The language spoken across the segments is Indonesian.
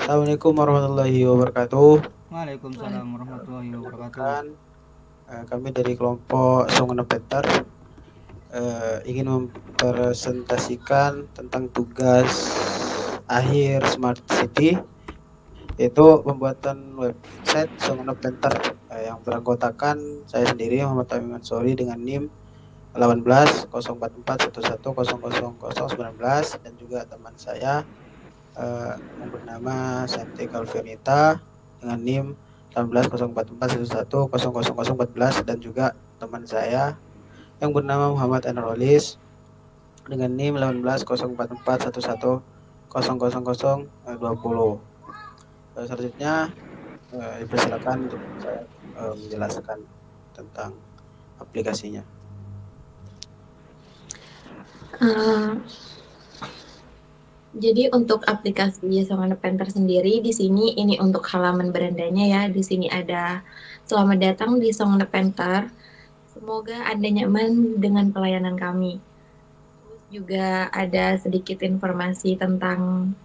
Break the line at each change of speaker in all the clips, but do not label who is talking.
Assalamualaikum warahmatullahi wabarakatuh.
Waalaikumsalam warahmatullahi wabarakatuh.
Perkenalkan, kami dari kelompok Songona Peter ingin mempresentasikan tentang tugas akhir Smart City, yaitu pembuatan website Songona Peter yang beranggotakan saya sendiri Muhammad Tamim Ansori dengan NIM 18 044 11 dan juga teman saya yang bernama Santi Calvinita dengan NIM 18 044 11 dan juga teman saya yang bernama Muhammad Enrolis dengan NIM 18 044 11 Selanjutnya dipersilakan untuk saya menjelaskan tentang aplikasinya.
Jadi untuk aplikasi Songana Painter sendiri di sini ini untuk halaman berandanya ya. Di sini ada selamat datang di Songana Painter. Semoga Anda nyaman dengan pelayanan kami. Terus juga ada sedikit informasi tentang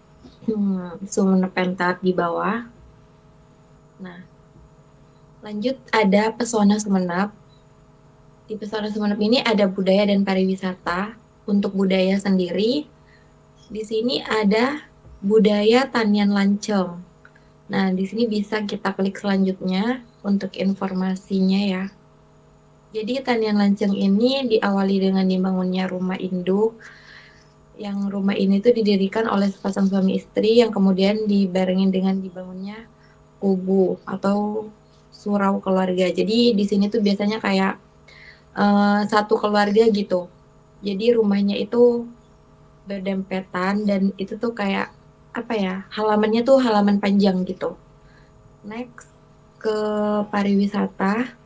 Songana Painter di bawah. Nah, lanjut ada Pesona Sumenep. Di Pesona Sumenep ini ada budaya dan pariwisata. Untuk budaya sendiri di sini ada budaya tanian lanceng. Nah, di sini bisa kita klik selanjutnya untuk informasinya ya. Jadi tanian lanceng ini diawali dengan dibangunnya rumah induk. Yang rumah ini tuh didirikan oleh sepasang suami istri yang kemudian dibarengin dengan dibangunnya kubu atau surau keluarga. Jadi di sini tuh biasanya kayak satu keluarga gitu. Jadi rumahnya itu berdempetan dan itu tuh kayak apa ya, halamannya tuh halaman panjang gitu. Next ke pariwisata.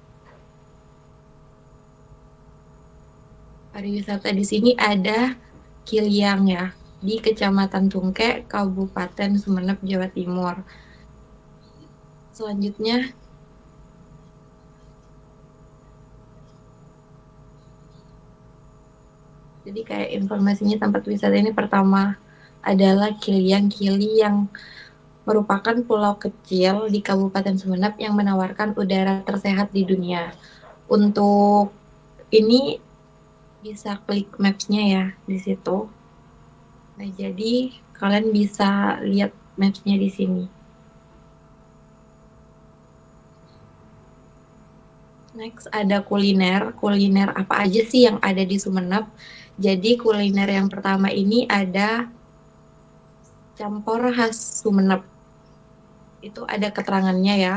Pariwisata di sini ada Kiliang ya, di Kecamatan Tungke, Kabupaten Sumenep, Jawa Timur. Selanjutnya jadi kayak informasinya tempat wisata ini pertama adalah Kiliang. Kili yang merupakan pulau kecil di Kabupaten Sumenep yang menawarkan udara tersehat di dunia. Untuk ini bisa klik maps-nya ya di situ. Nah, jadi kalian bisa lihat maps-nya di sini. Next ada kuliner. Kuliner apa aja sih yang ada di Sumenep? Jadi kuliner yang pertama ini ada campur khas Sumenep. Itu ada keterangannya ya.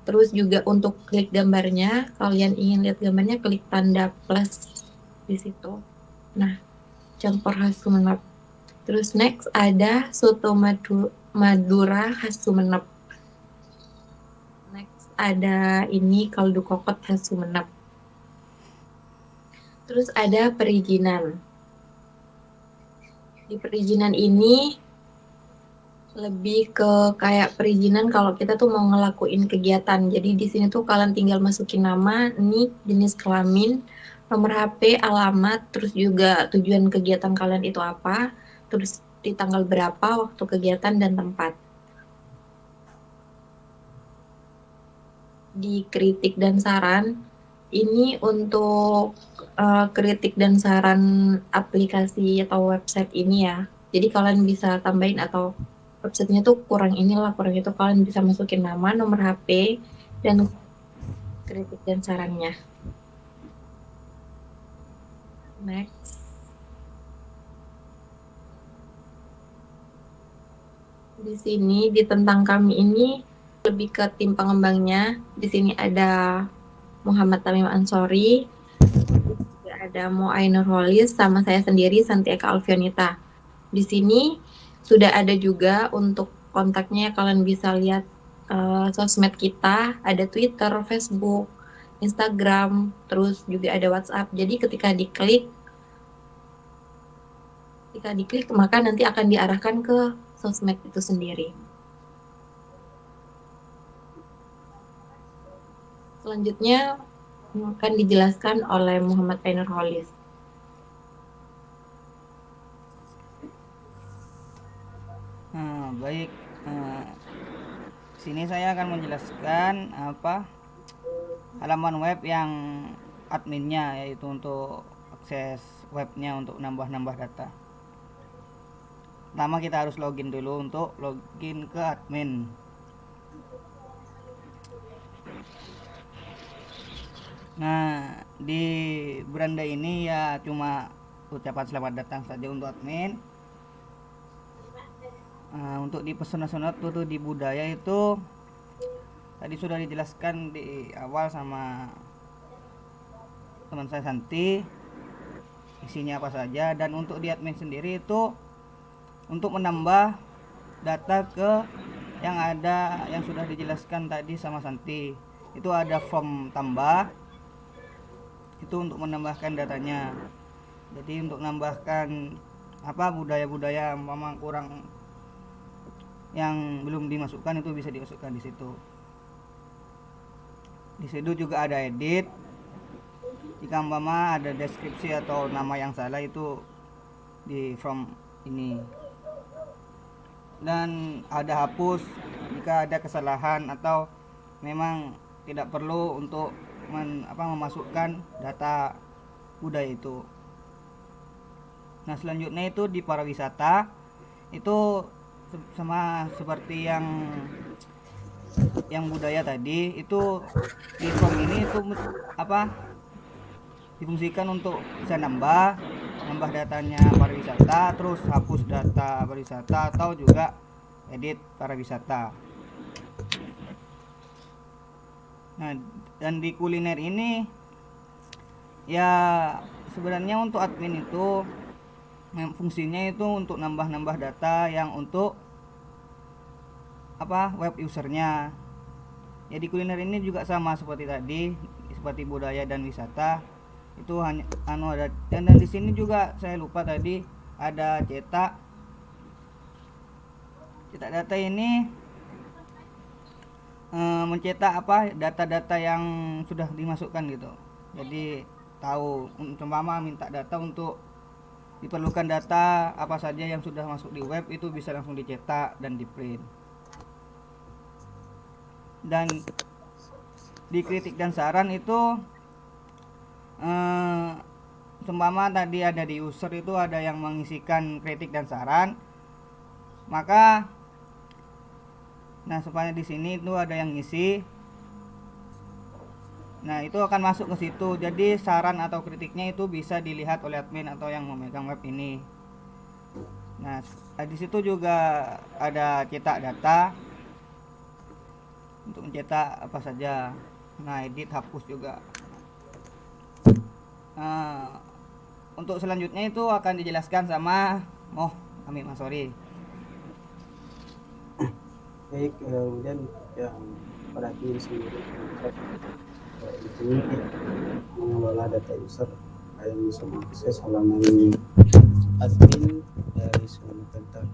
Terus juga untuk klik gambarnya, kalian ingin lihat gambarnya, klik tanda plus di situ. Nah, campur khas Sumenep. Terus next ada soto Madura khas Sumenep. Next ada ini kaldu kokot khas Sumenep. Terus ada perizinan. Di perizinan ini lebih ke kayak perizinan kalau kita tuh mau ngelakuin kegiatan. Jadi di sini tuh kalian tinggal masukin nama, nik, jenis kelamin, nomor HP, alamat, terus juga tujuan kegiatan kalian itu apa, terus di tanggal berapa, waktu kegiatan, dan tempat. Di kritik dan saran, ini untuk kritik dan saran aplikasi atau website ini ya. Jadi kalian bisa tambahin atau websitenya tuh kurang inilah, kurang itu, kalian bisa masukin nama, nomor HP, dan kritik dan sarannya. Next. Di sini di tentang kami ini lebih ke tim pengembangnya. Di sini ada Muhammad Tamim Ansori, ada Moainur Holis, sama saya sendiri Santi Eka Alfionita. Di sini sudah ada juga untuk kontaknya, kalian bisa lihat sosmed kita, ada Twitter, Facebook, Instagram, terus juga ada WhatsApp. Jadi ketika diklik maka nanti akan diarahkan ke sosmed itu sendiri. Selanjutnya akan dijelaskan oleh Muhammad Ainur Holis.
Baik, Sini saya akan menjelaskan halaman web yang adminnya, yaitu untuk akses webnya untuk nambah-nambah data. Pertama kita harus login dulu untuk login ke admin. Nah, di beranda ini ya cuma ucapan selamat datang saja untuk admin. Untuk di pesona-pesona tuh di budaya itu tadi sudah dijelaskan di awal sama teman saya Santi, isinya apa saja. Dan untuk di admin sendiri itu untuk menambah data ke yang ada yang sudah dijelaskan tadi sama Santi, itu ada form tambah, itu untuk menambahkan datanya. Jadi untuk menambahkan budaya-budaya memang kurang yang belum dimasukkan, itu bisa dimasukkan di situ. Di situ juga ada edit. Jika ada deskripsi atau nama yang salah, itu di form ini. Dan ada hapus jika ada kesalahan atau memang tidak perlu untuk memasukkan data budaya itu. Nah, selanjutnya itu di pariwisata itu sama seperti yang budaya tadi, itu di form ini itu difungsikan untuk bisa nambah datanya pariwisata, terus hapus data pariwisata, atau juga edit pariwisata. Nah, dan di kuliner ini ya sebenarnya untuk admin itu fungsinya itu untuk nambah data yang untuk web usernya. Jadi kuliner ini juga sama seperti tadi, seperti budaya dan wisata, itu hanya ada. Dan di sini juga saya lupa tadi ada cetak data ini, mencetak data-data yang sudah dimasukkan gitu. Jadi tahu umpama minta data untuk diperlukan data apa saja yang sudah masuk di web, itu bisa langsung dicetak dan di print. Dan di kritik dan saran itu seumpama tadi ada di user itu ada yang mengisikan kritik dan saran, maka supaya di sini itu ada yang ngisi, itu akan masuk ke situ. Jadi saran atau kritiknya itu bisa dilihat oleh admin atau yang memegang web ini. Nah, di situ juga ada cetak data untuk mencetak apa saja. Nah, edit, hapus juga. Untuk selanjutnya itu akan dijelaskan sama Amin Masori.
Baik, kemudian yang pada admin sendiri di sini mengelola data user yang bisa mengakses halaman admin dari Songone Penter,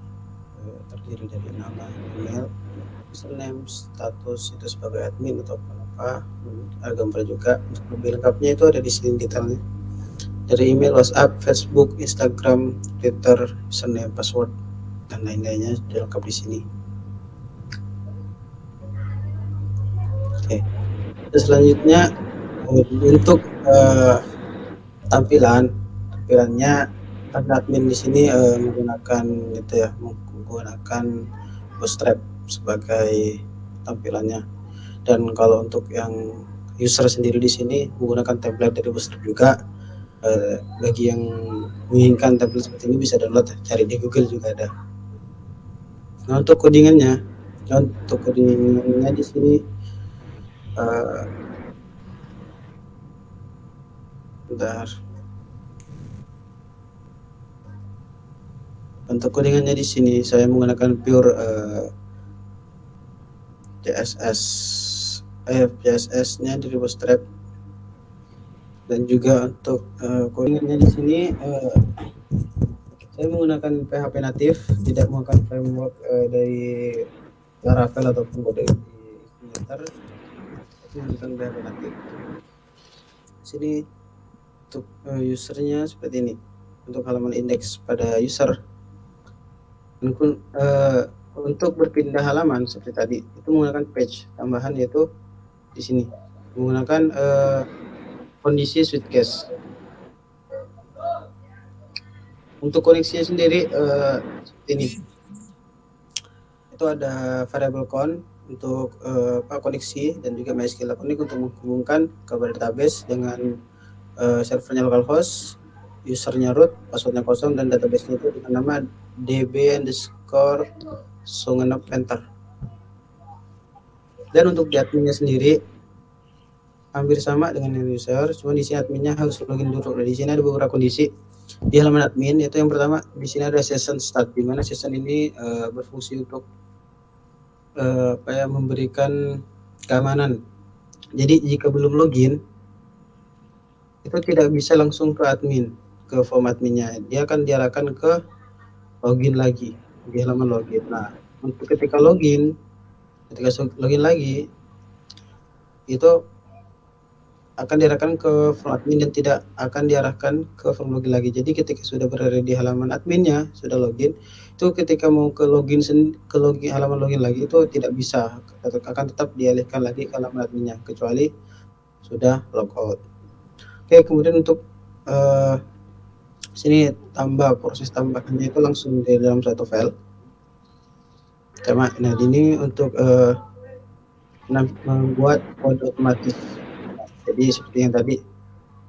terdiri dari nama, email, username, status itu sebagai admin atau gambar juga. Untuk lebih lengkapnya itu ada di sini detailnya, dari email, WhatsApp, Facebook, Instagram, Twitter, username, password, dan lain-lainnya lengkap di sini. Oke. Selanjutnya untuk tampilannya admin di sini menggunakan Bootstrap sebagai tampilannya. Dan kalau untuk yang user sendiri di sini menggunakan template dari Bootstrap juga. Bagi yang menginginkan template seperti ini bisa download, cari di Google juga ada. Nah, untuk codingannya di sini untuk codingannya di sini saya menggunakan pure CSS-nya dari Bootstrap. Dan juga untuk codingannya di sini saya menggunakan PHP natif, tidak menggunakan framework dari Laravel ataupun kode Illustrator, tapi menggunakan PHP natif. Sini untuk usernya seperti ini, untuk halaman indeks pada user. Dan Untuk berpindah halaman seperti tadi itu menggunakan page tambahan, yaitu di sini menggunakan kondisi switchcase. Untuk koneksinya sendiri seperti ini. Itu ada variable count untuk koneksi dan juga MySQL Connect untuk menghubungkan ke database dengan servernya localhost, usernya root, passwordnya kosong, dan database-nya itu dengan nama db_songenepenter. Dan untuk di adminnya sendiri hampir sama dengan user, cuma di sini adminnya harus login dulu. Nah, di sini ada beberapa kondisi di halaman admin, yaitu yang pertama di sini ada session start, di mana session ini berfungsi untuk memberikan keamanan. Jadi jika belum login itu tidak bisa langsung ke admin, ke form adminnya, dia akan diarahkan ke login lagi di halaman login. Nah, untuk ketika login lagi itu akan diarahkan ke form admin dan tidak akan diarahkan ke form login lagi. Jadi ketika sudah berada di halaman adminnya, sudah login, itu ketika mau ke halaman login lagi itu tidak bisa, akan tetap dialihkan lagi ke halaman adminnya kecuali sudah logout. Oke, kemudian untuk sini proses tambahnya itu langsung di dalam satu file. Nah, ini untuk membuat kode otomatis. Jadi seperti yang tadi,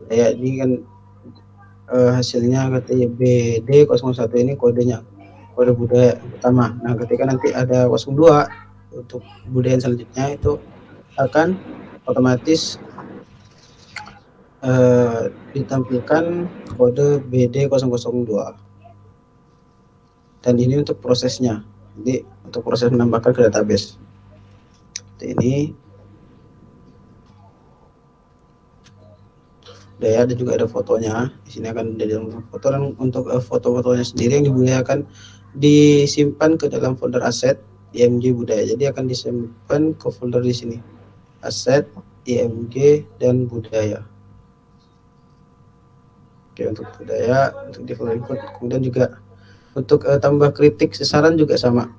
ya ini kan hasilnya katanya BD01, ini kodenya, kode budaya yang pertama. Nah, ketika nanti ada 02 untuk budaya selanjutnya itu akan otomatis ditampilkan kode BD002. Dan ini untuk prosesnya. Jadi untuk proses menambahkan ke database. Seperti ini. Ya, dan juga ada fotonya. Di sini akan ada dalam foto, dan untuk foto-fotonya sendiri yang dibudayakan disimpan ke dalam folder aset IMG budaya. Jadi akan disimpan ke folder di sini. Aset, IMG, dan budaya. Oke, untuk budaya, untuk di folder input. Kemudian juga untuk tambah kritik sasaran juga sama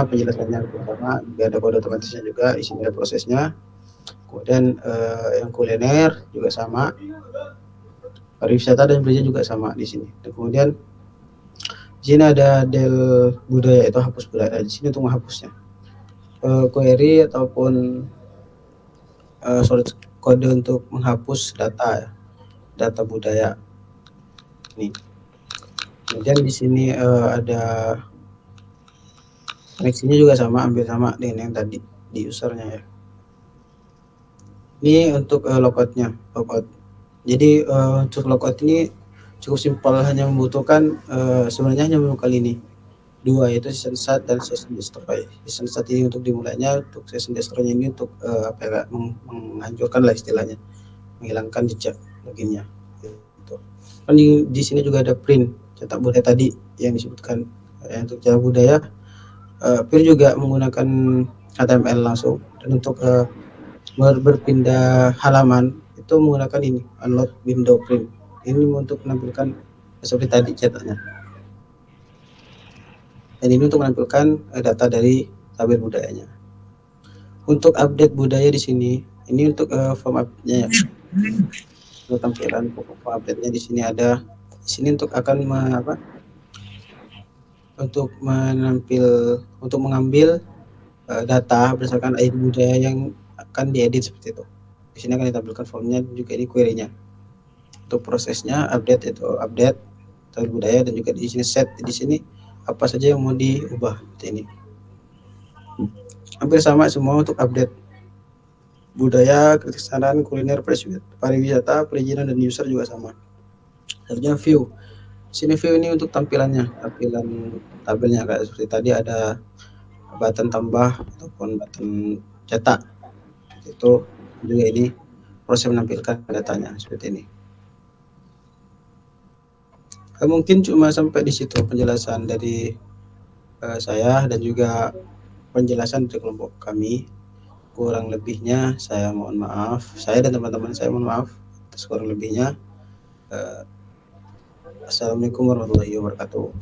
penjelasannya sama, juga ada kode otomatisnya juga, isinya prosesnya. Kemudian yang kuliner juga sama, pariwisata dan budaya juga sama di sini. Dan kemudian di sini ada del budaya, itu hapus budaya. Di sini untuk menghapusnya query ataupun source kode untuk menghapus data budaya ini. Kemudian di sini ada koneksinya juga hampir sama dengan yang tadi di usernya ya. Ini untuk logout. Jadi untuk logout ini cukup simpel, hanya membutuhkan sebenarnya hanya kali ini dua, yaitu session start dan session destroy. Session start ini untuk dimulainya, untuk session destroy ini untuk menghancurkan lah istilahnya, menghilangkan jejak loginnya. Gitu. Dan di sini juga ada print cetak budaya tadi yang disebutkan. Untuk cetak budaya print juga menggunakan HTML langsung, dan untuk berpindah halaman itu menggunakan ini, unload window print. Ini untuk menampilkan seperti tadi cetaknya. Dan ini untuk menampilkan data dari tabel budayanya. Untuk update budaya di sini, ini untuk form update-nya ya. Untuk tampilan form update-nya di sini ada. Di sini untuk akan untuk mengambil data berdasarkan ID budaya yang akan diedit seperti itu. Di sini akan ditampilkan formnya juga di query-nya. Untuk prosesnya update itu update tabel budaya, dan juga di sini set, di sini apa saja yang mau diubah seperti ini. Hampir sama semua untuk update budaya, kritik saran, kuliner, pariwisata, perizinan, dan user juga sama. Selanjutnya view. Sini view ini untuk tampilan tabelnya kayak seperti tadi, ada button tambah ataupun button cetak. Itu juga ini proses menampilkan datanya seperti ini. Mungkin cuma sampai di situ penjelasan dari saya dan juga penjelasan dari kelompok kami. Kurang lebihnya saya mohon maaf. Saya dan teman-teman saya mohon maaf atas kurang lebihnya. Assalamualaikum warahmatullahi wabarakatuh.